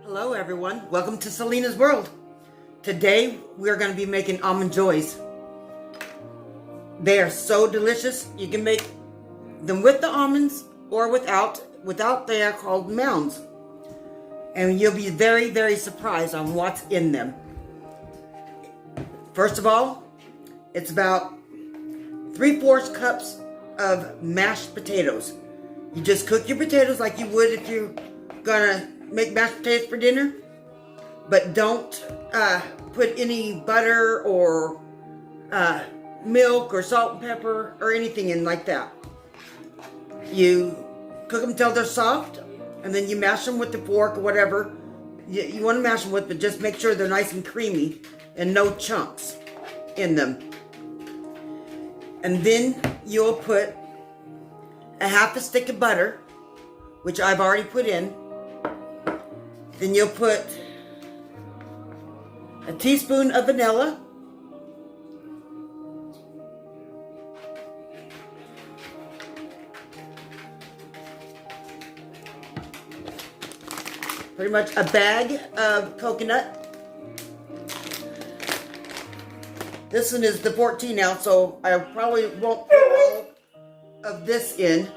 Hello everyone, welcome to Salina's World. Today we're going to be making almond joys. They are so delicious. You can make them with the almonds or without. Without, they are called Mounds. And you'll be very, very surprised on what's in them. First of all, it's about 3/4 cups of mashed potatoes. You just cook your potatoes like you would if you're gonna make mashed potatoes for dinner, but don't put any butter or milk or salt and pepper or anything in like that. You cook them till they're soft, and then you mash them with the fork or whatever you want to mash them with, but just make sure they're nice and creamy and no chunks in them. And then you'll put a half a stick of butter, which I've already put in. Then you'll put a teaspoon of vanilla, pretty much a bag of coconut. This one is the 14 ounce, so I probably won't put all of this in.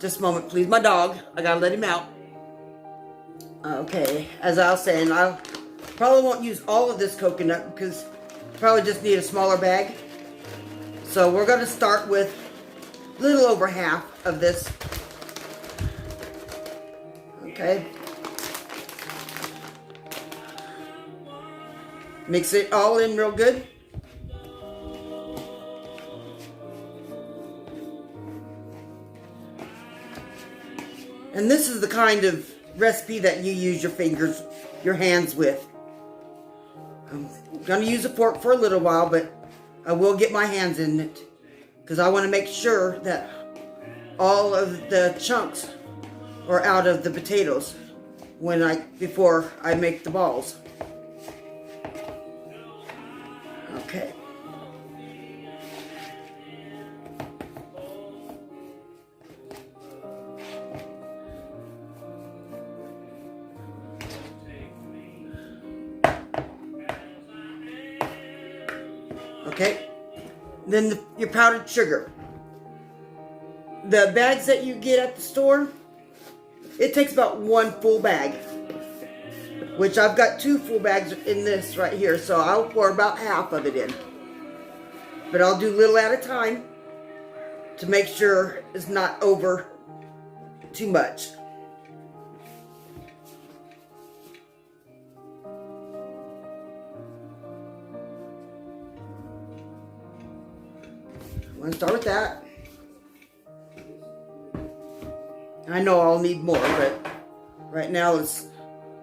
Just a moment, please. My dog, I gotta let him out. Okay, as I was saying, I probably won't use all of this coconut because I probably just need a smaller bag. So we're going to start with a little over half of this. Okay. Mix it all in real good. And this is the kind of recipe that you use your hands with. I'm going to use a fork for a little while, but I will get my hands in it because I want to make sure that all of the chunks are out of the potatoes before I make the balls. Okay. Okay, then your powdered sugar. The bags that you get at the store, it takes about 1 full bag, which I've got 2 full bags in this right here, so I'll pour about half of it in. But I'll do little at a time to make sure it's not over too much. I'm going to start with that. I know I'll need more, but right now let's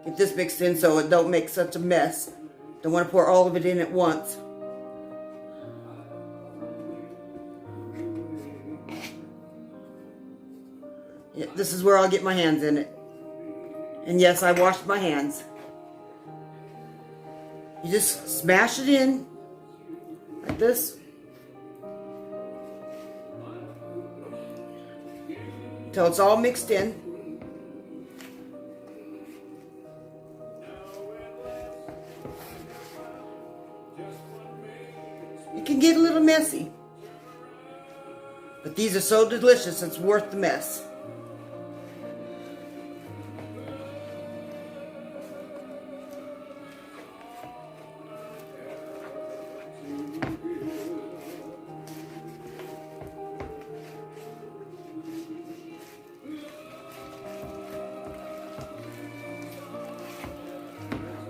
get this mixed in so it don't make such a mess. Don't want to pour all of it in at once. Yeah, this is where I'll get my hands in it. And yes, I washed my hands. You just smash it in like this. Until it's all mixed in. It can get a little messy, but these are so delicious it's worth the mess.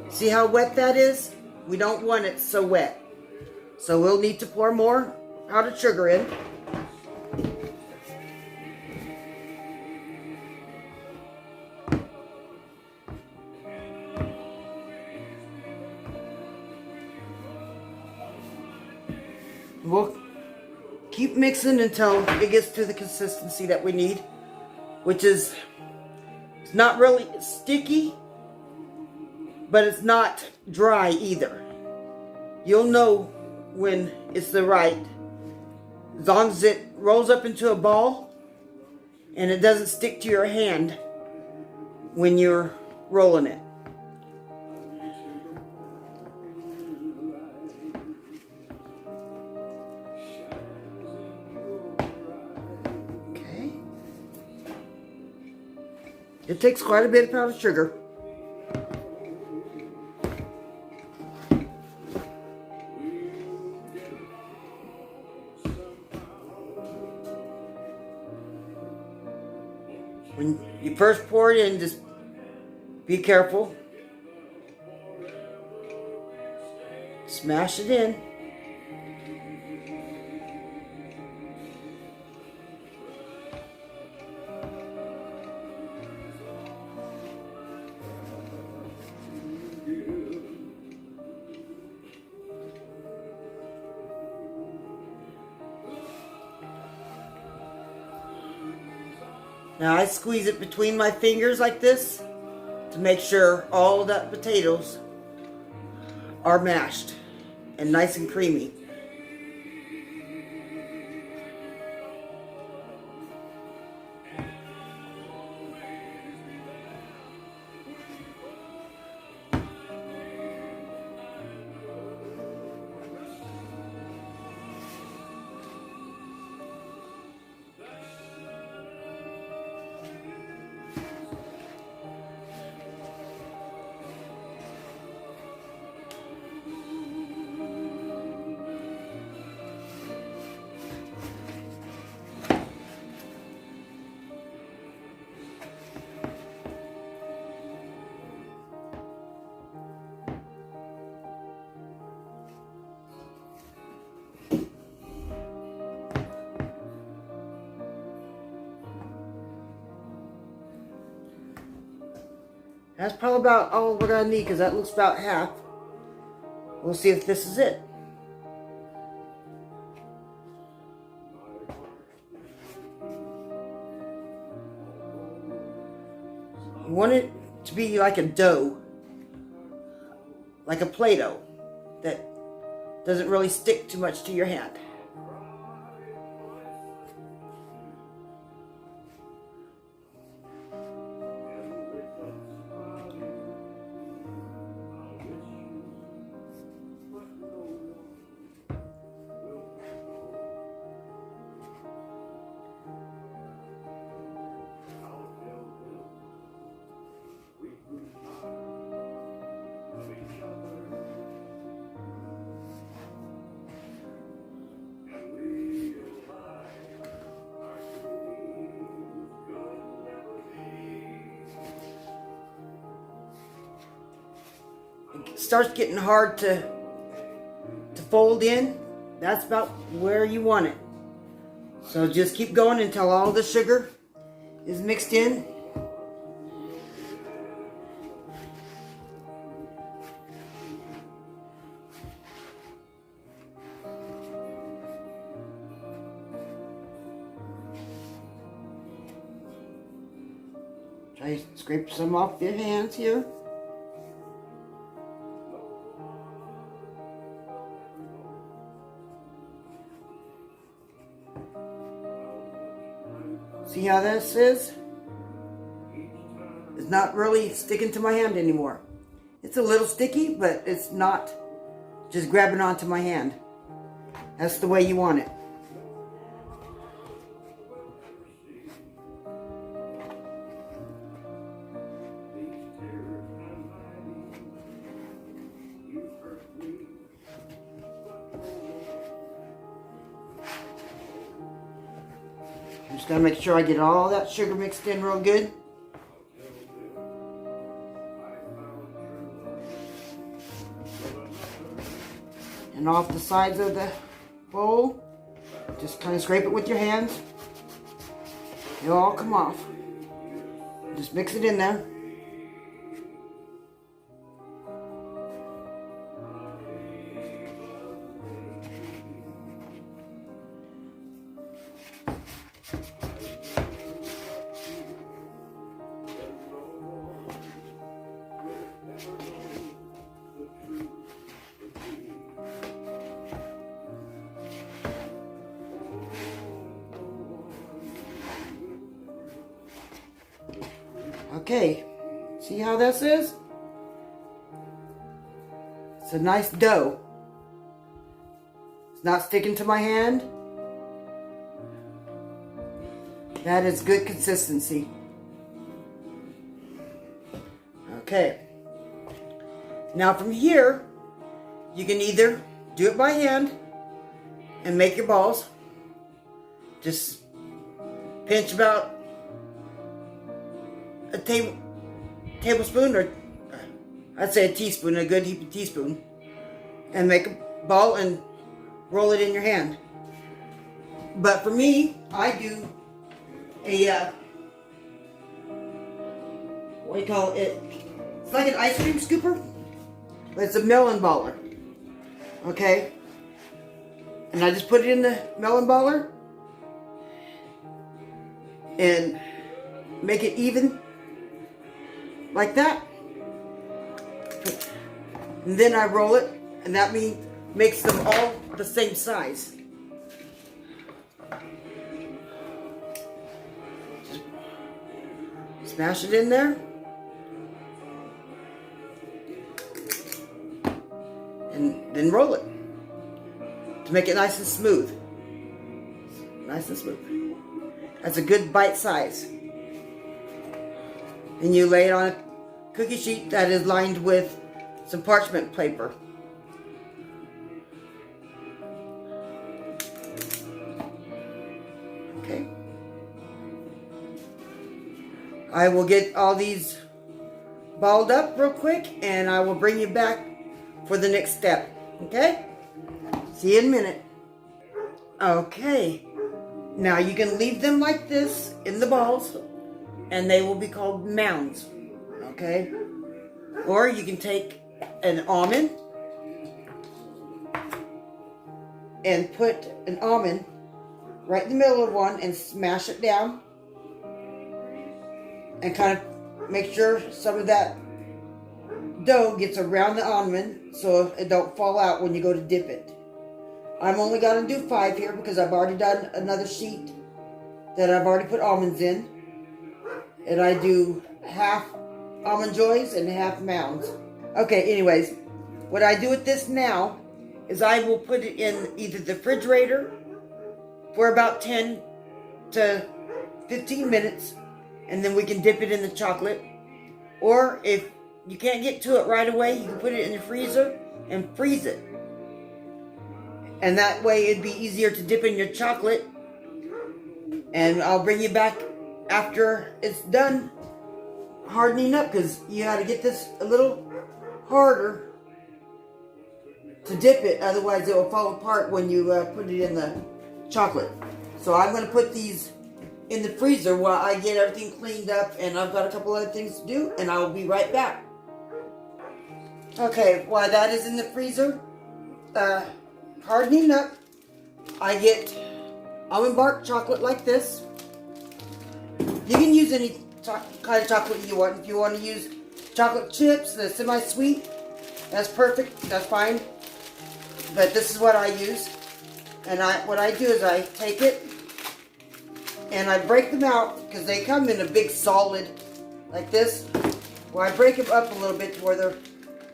See how wet that is? We don't want it so wet. So we'll need to pour more powdered sugar in. We'll keep mixing until it gets to the consistency that we need, which is, it's not really sticky, but it's not dry either. You'll know when it's the right, as long as it rolls up into a ball and it doesn't stick to your hand when you're rolling it. Okay. It takes quite a bit of powdered sugar. When you first pour it in, just be careful. Smash it in. Now I squeeze it between my fingers like this to make sure all the potatoes are mashed and nice and creamy. That's probably about all we're going to need because that looks about half. We'll see if this is it. You want it to be like a dough, like a Play-Doh that doesn't really stick too much to your hand. It starts getting hard to fold in. That's about where you want it. So just keep going until all the sugar is mixed in. Try to scrape some off your hands here. See how this is? It's not really sticking to my hand anymore. It's a little sticky, but it's not just grabbing onto my hand. That's the way you want it. I'm just gonna make sure I get all that sugar mixed in real good. And off the sides of the bowl, just kind of scrape it with your hands. It'll all come off. Just mix it in there. Okay, see See how this is? It's a nice dough. It's not sticking to my hand. That is good consistency. Okay. Now from here, you can either do it by hand and make your balls. Just pinch about a tablespoon, or I'd say a teaspoon, a good heaping teaspoon, and make a ball and roll it in your hand. But for me, I do a what do you call it? It's like an ice cream scooper, but it's a melon baller. Okay, and I just put it in the melon baller and make it even like that. And then I roll it, and that makes them all the same size. Just smash it in there. And then roll it to make it nice and smooth. Nice and smooth. That's a good bite size. And you lay it on a cookie sheet that is lined with some parchment paper. Okay. I will get all these balled up real quick, and I will bring you back for the next step. Okay? See you in a minute. Okay. Now you can leave them like this in the balls, and they will be called mounds. Okay? Or you can take an almond and put an almond right in the middle of one and smash it down, and kind of make sure some of that dough gets around the almond so it don't fall out when you go to dip it. I'm only going to do 5 here because I've already done another sheet that I've already put almonds in. And I do half Almond Joys and half Mounds. Okay, anyways, what I do with this now is I will put it in either the refrigerator for about 10 to 15 minutes, and then we can dip it in the chocolate. Or if you can't get to it right away, you can put it in the freezer and freeze it. And that way it'd be easier to dip in your chocolate. And I'll bring you back after it's done hardening up, because you got to get this a little harder to dip it, otherwise it will fall apart when you put it in the chocolate. So I'm going to put these in the freezer while I get everything cleaned up, and I've got a couple other things to do, and I will be right back. Okay, while that is in the freezer hardening up, I get almond bark chocolate like this. You can use any kind of chocolate you want. If you want to use chocolate chips, the semi-sweet, that's perfect, that's fine. But this is what I use. And what I do is I take it and I break them out, because they come in a big solid like this. Well, I break them up a little bit to where they're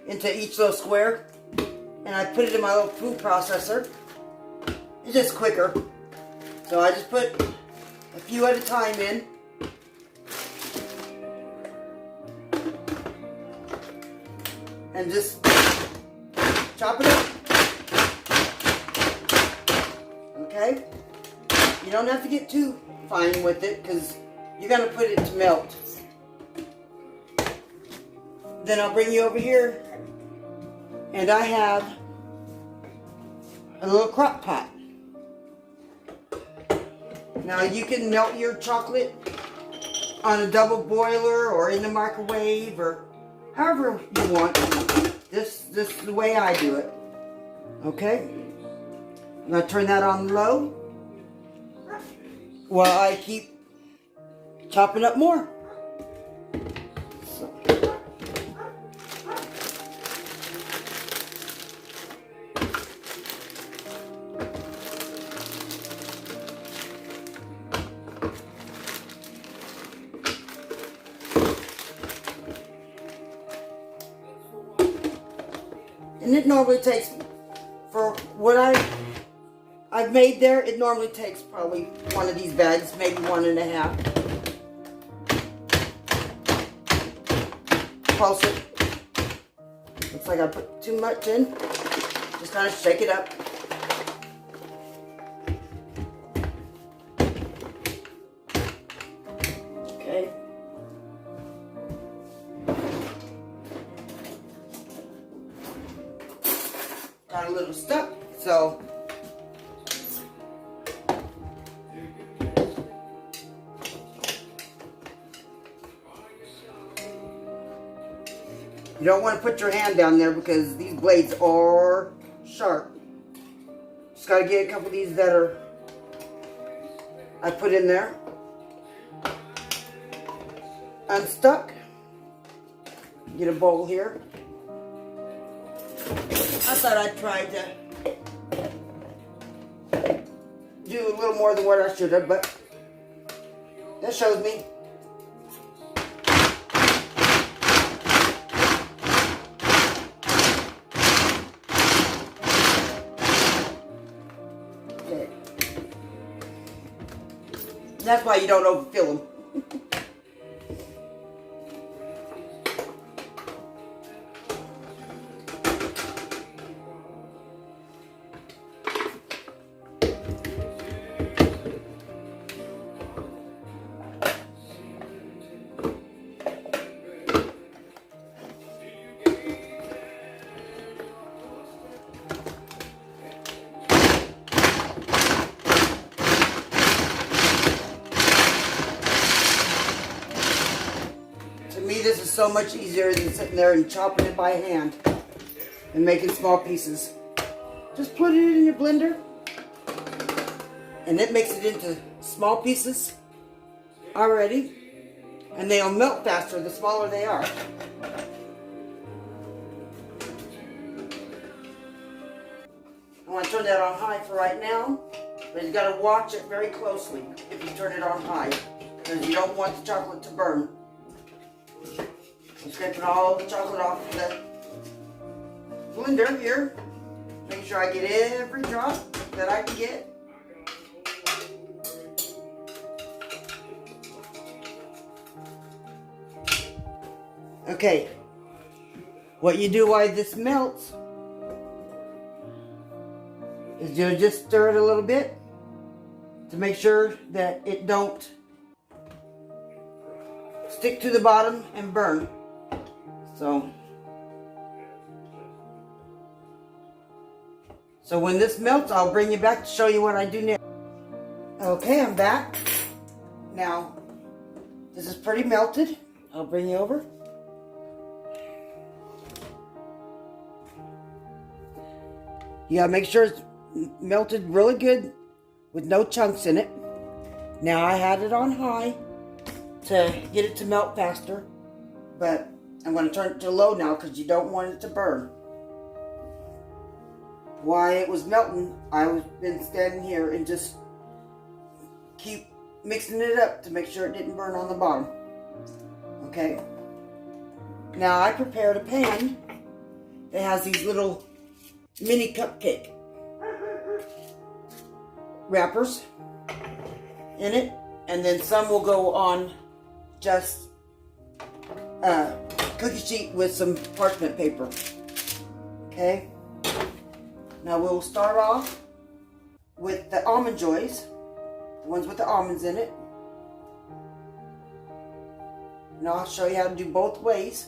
into each little square. And I put it in my little food processor. It's just quicker. So I just put a few at a time in. And just chop it up. Okay? You don't have to get too fine with it, because you're going to put it to melt. Then I'll bring you over here, and I have a little crock pot. Now you can melt your chocolate on a double boiler or in the microwave or however you want. This is the way I do it. Okay? I'm going to turn that on low while I keep chopping up more. So. And it normally takes, for what I've made there, it normally takes probably one of these bags, maybe 1.5. Pulse it. Looks like I put too much in. Just kind of shake it up. Okay. Got a little stuck, so you don't want to put your hand down there because these blades are sharp. Just got to get a couple of these that are I put in there. Unstuck. Get a bowl here. I thought I'd try to do a little more than what I should have, but that shows me. Okay. That's why you don't overfill them. This is so much easier than sitting there and chopping it by hand and making small pieces. Just put it in your blender and it makes it into small pieces already, and they'll melt faster the smaller they are. I want to turn that on high for right now, but you got to watch it very closely if you turn it on high, because you don't want the chocolate to burn. I'm scraping all the chocolate off the blender here. Make sure I get every drop that I can get. Okay, what you do while this melts is you just stir it a little bit to make sure that it don't stick to the bottom and burn. So when this melts, I'll bring you back to show you what I do next. Okay, I'm back. Now, this is pretty melted. I'll bring you over. You gotta make sure it's melted really good with no chunks in it. Now I had it on high to get it to melt faster, but I'm going to turn it to low now because you don't want it to burn. While it was melting, I was been standing here and just keep mixing it up to make sure it didn't burn on the bottom. Okay. Now I prepared a pan that has these little mini cupcake wrappers in it, and then some will go on just cookie sheet with some parchment paper. Okay. Now we'll start off with the Almond Joys, the ones with the almonds in it. Now I'll show you how to do both ways.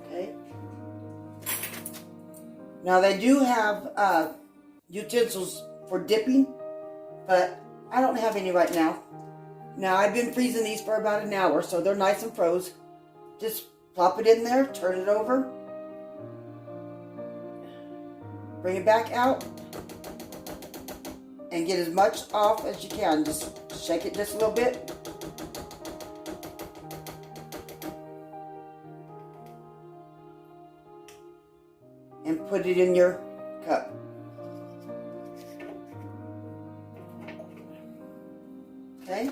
Okay. Now they do have utensils for dipping, but I don't have any right now. Now I've been freezing these for about an hour, so they're nice and froze. Just plop it in there, turn it over, bring it back out, and get as much off as you can. Just shake it just a little bit. And put it in your cup. Okay?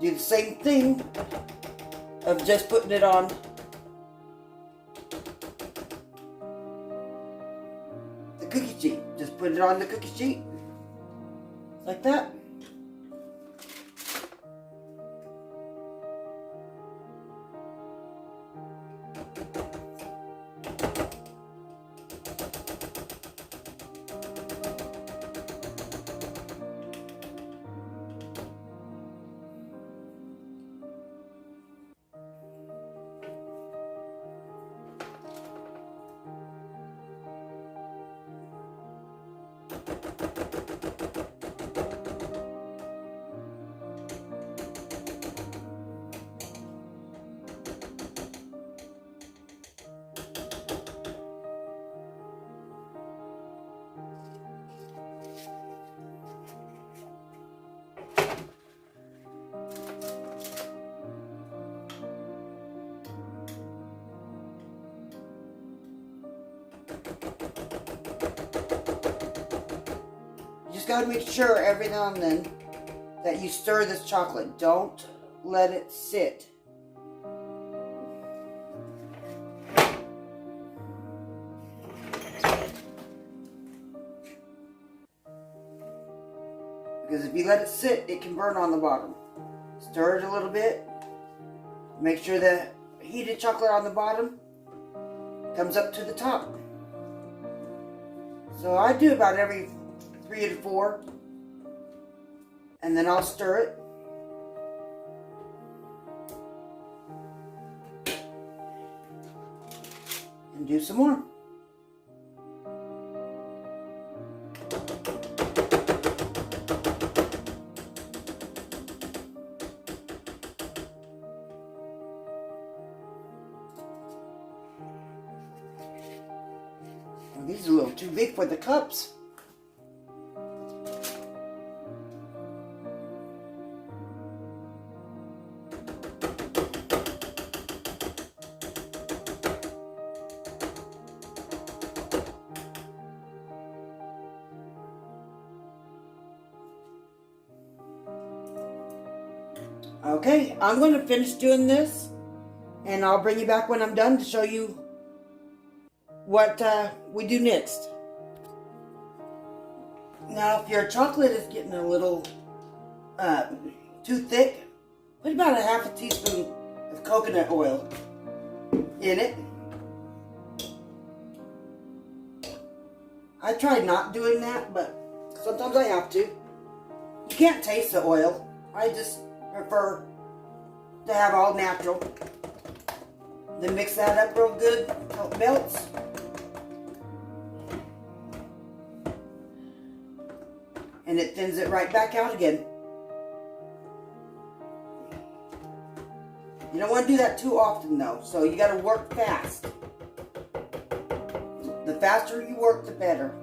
do the same thing of just putting it on the cookie sheet. Just put it on the cookie sheet like that. Just gotta make sure every now and then that you stir this chocolate. Don't let it sit. Because if you let it sit, it can burn on the bottom. Stir it a little bit. Make sure the heated chocolate on the bottom comes up to the top. So I do about every 3 to 4, and then I'll stir it and do some more. Well, these are a little too big for the cups. Okay, I'm going to finish doing this, and I'll bring you back when I'm done to show you what we do next. Now, if your chocolate is getting a little too thick, put about a half a teaspoon of coconut oil in it. I tried not doing that, but sometimes I have to. You can't taste the oil. I just prefer to have all natural. Then mix that up real good until it melts. And it thins it right back out again. You don't want to do that too often though, so you got to work fast. The faster you work, the better.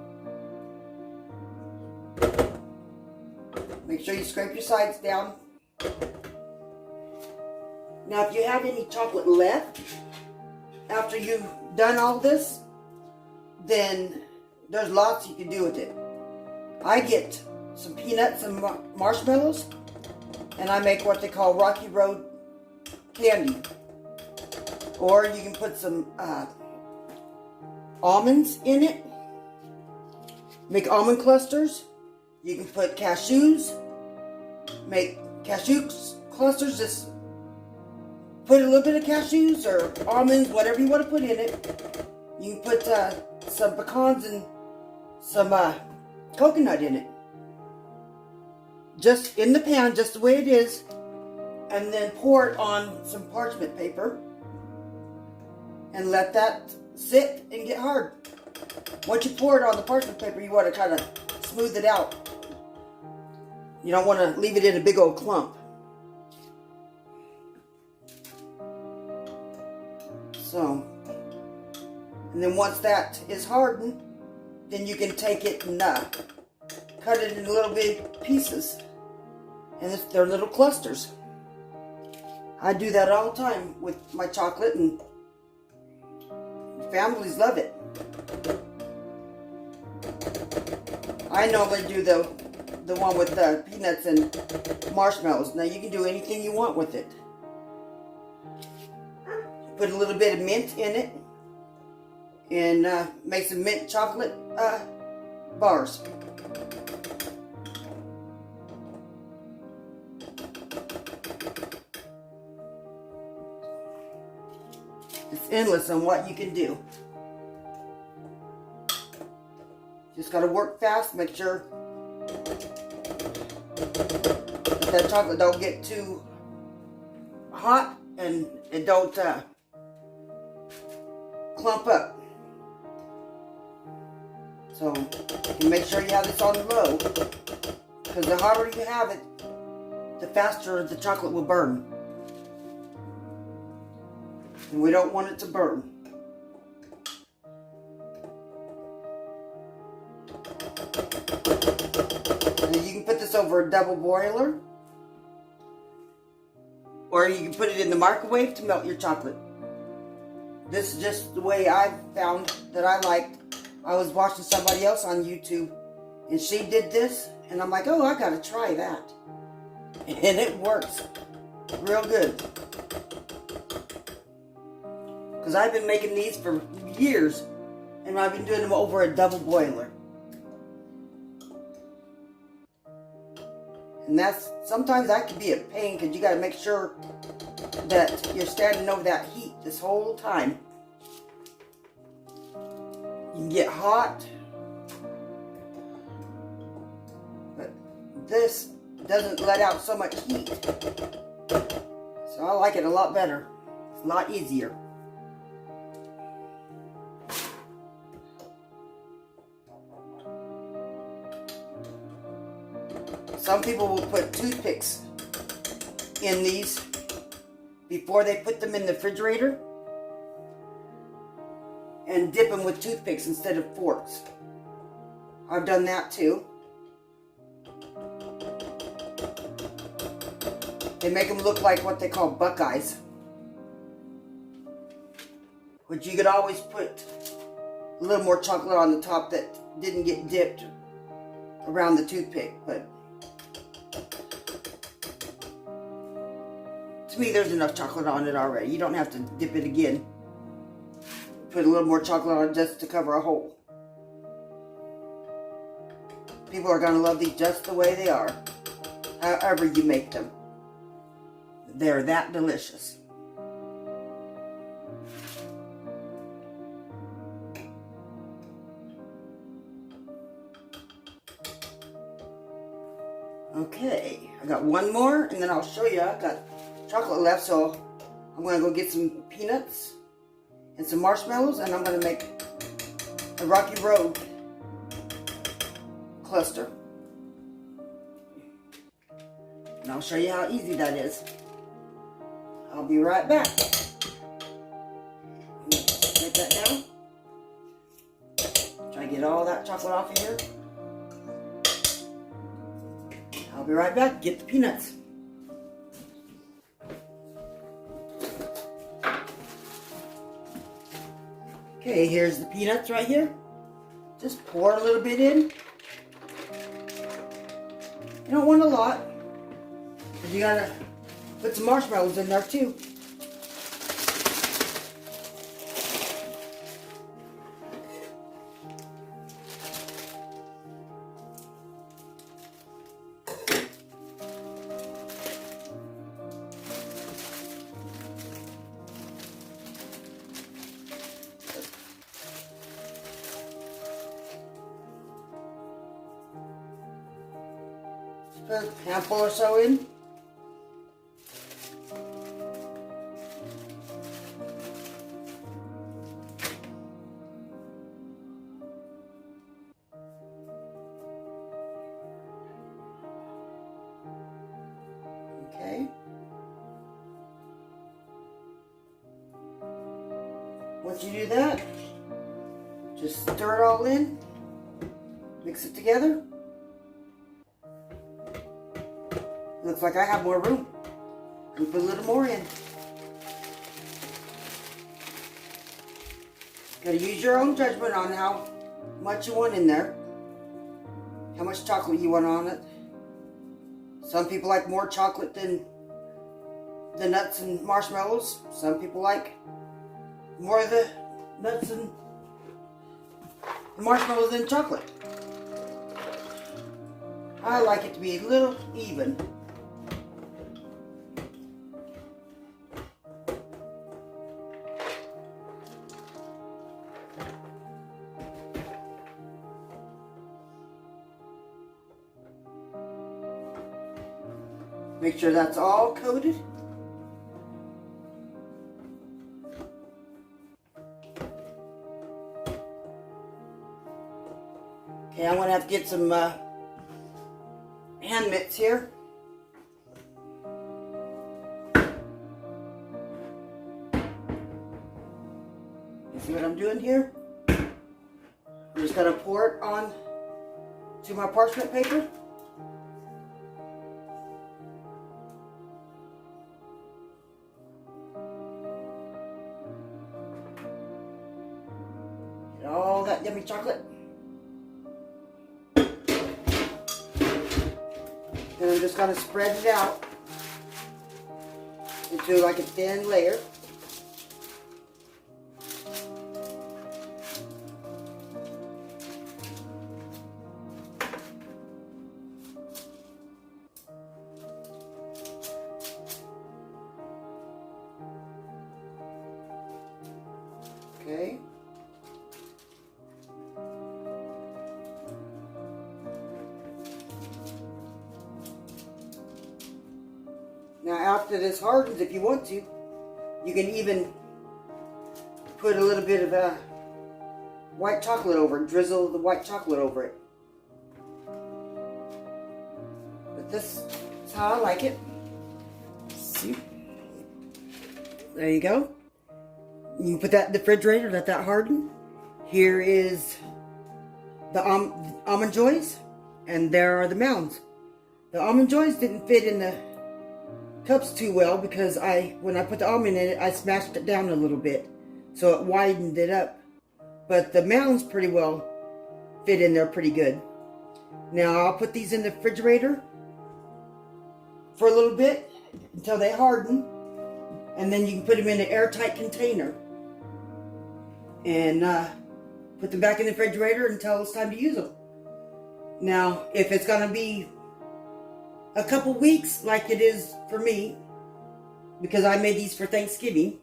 Make sure you scrape your sides down. Now, if you have any chocolate left after you've done all this, then there's lots you can do with it. I get some peanuts and marshmallows, and I make what they call Rocky Road candy. Or you can put some almonds in it. Make almond clusters. You can put cashews. Make cashew clusters. Just put a little bit of cashews or almonds, whatever you want to put in it. You can put some pecans and some coconut in it. Just in the pan, just the way it is. And then pour it on some parchment paper. And let that sit and get hard. Once you pour it on the parchment paper, you want to kind of smooth it out. You don't want to leave it in a big old clump. So, and then once that is hardened, then you can take it and cut it into little big pieces. And they're little clusters. I do that all the time with my chocolate, and families love it. I normally do the the one with peanuts and marshmallows. Now you can do anything you want with it. Put a little bit of mint in it and make some mint chocolate bars. It's endless on what you can do. Just got to work fast, make sure that chocolate don't get too hot and it don't clump up. So you can make sure you have this on low, because the hotter you have it, the faster the chocolate will burn. And we don't want it to burn. And you can put this over a double boiler, or you can put it in the microwave to melt your chocolate. This is just the way I found that I liked. I was watching somebody else on YouTube, and she did this, and I'm like, oh, I gotta try that. And it works real good. Because I've been making these for years, and I've been doing them over a double boiler. And sometimes that can be a pain, because you got to make sure that you're standing over that heat this whole time. You can get hot, but this doesn't let out so much heat. So I like it a lot better. It's a lot easier. Some people will put toothpicks in these before they put them in the refrigerator and dip them with toothpicks instead of forks. I've done that too. They make them look like what they call Buckeyes, which you could always put a little more chocolate on the top that didn't get dipped around the toothpick, but to me, there's enough chocolate on it already. You don't have to dip it again. Put a little more chocolate on it just to cover a hole. People are going to love these just the way they are, however you make them. They're that delicious. Okay, I got one more, and then I'll show you. I've got chocolate left, so I'm going to go get some peanuts and some marshmallows, and I'm going to make a Rocky Road cluster. And I'll show you how easy that is. I'll be right back. Write that down. Try to get all that chocolate off of here. I'll be right back. Get the peanuts. Okay, here's the peanuts right here. Just pour a little bit in. You don't want a lot, because you gotta put some marshmallows in there too. Put a handful or so in. Okay. Once you do that, just stir it all in, mix it together. Looks like I have more room. I'm gonna put a little more in. Gotta use your own judgment on how much you want in there. How much chocolate you want on it. Some people like more chocolate than the nuts and marshmallows. Some people like more of the nuts and marshmallows than chocolate. I like it to be a little even. Make sure that's all coated. Okay, I'm gonna have to get some hand mitts here. You see what I'm doing here? I'm just gonna pour it on to my parchment paper. Get all that yummy chocolate. And I'm just going to spread it out into like a thin layer. Okay. Now after this hardens, if you want to, you can even put a little bit of white chocolate over it, drizzle the white chocolate over it. But this is how I like it. See? There you go. You can put that in the refrigerator, let that harden. Here is the Almond Joys, and there are the Mounds. The Almond Joys didn't fit in the cups too well because when I put the almond in it, I smashed it down a little bit, so it widened it up. But the Mounds pretty well fit in there pretty good. Now I'll put these in the refrigerator for a little bit until they harden, and then you can put them in an airtight container and put them back in the refrigerator until it's time to use them. Now, if it's going to be a couple weeks like it is for me, because I made these for Thanksgiving,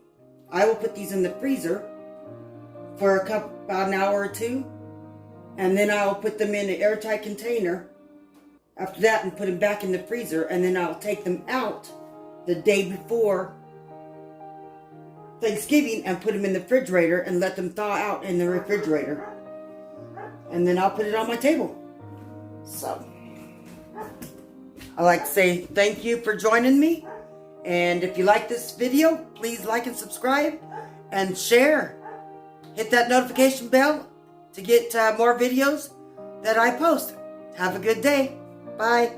I will put these in the freezer for about an hour or two, and then I'll put them in an airtight container after that and put them back in the freezer, and then I'll take them out the day before Thanksgiving and put them in the refrigerator and let them thaw out in the refrigerator, and then I'll put it on my table. So I like to say thank you for joining me, and if you like this video, please like and subscribe and share. Hit that notification bell to get more videos that I post. Have a good day. Bye.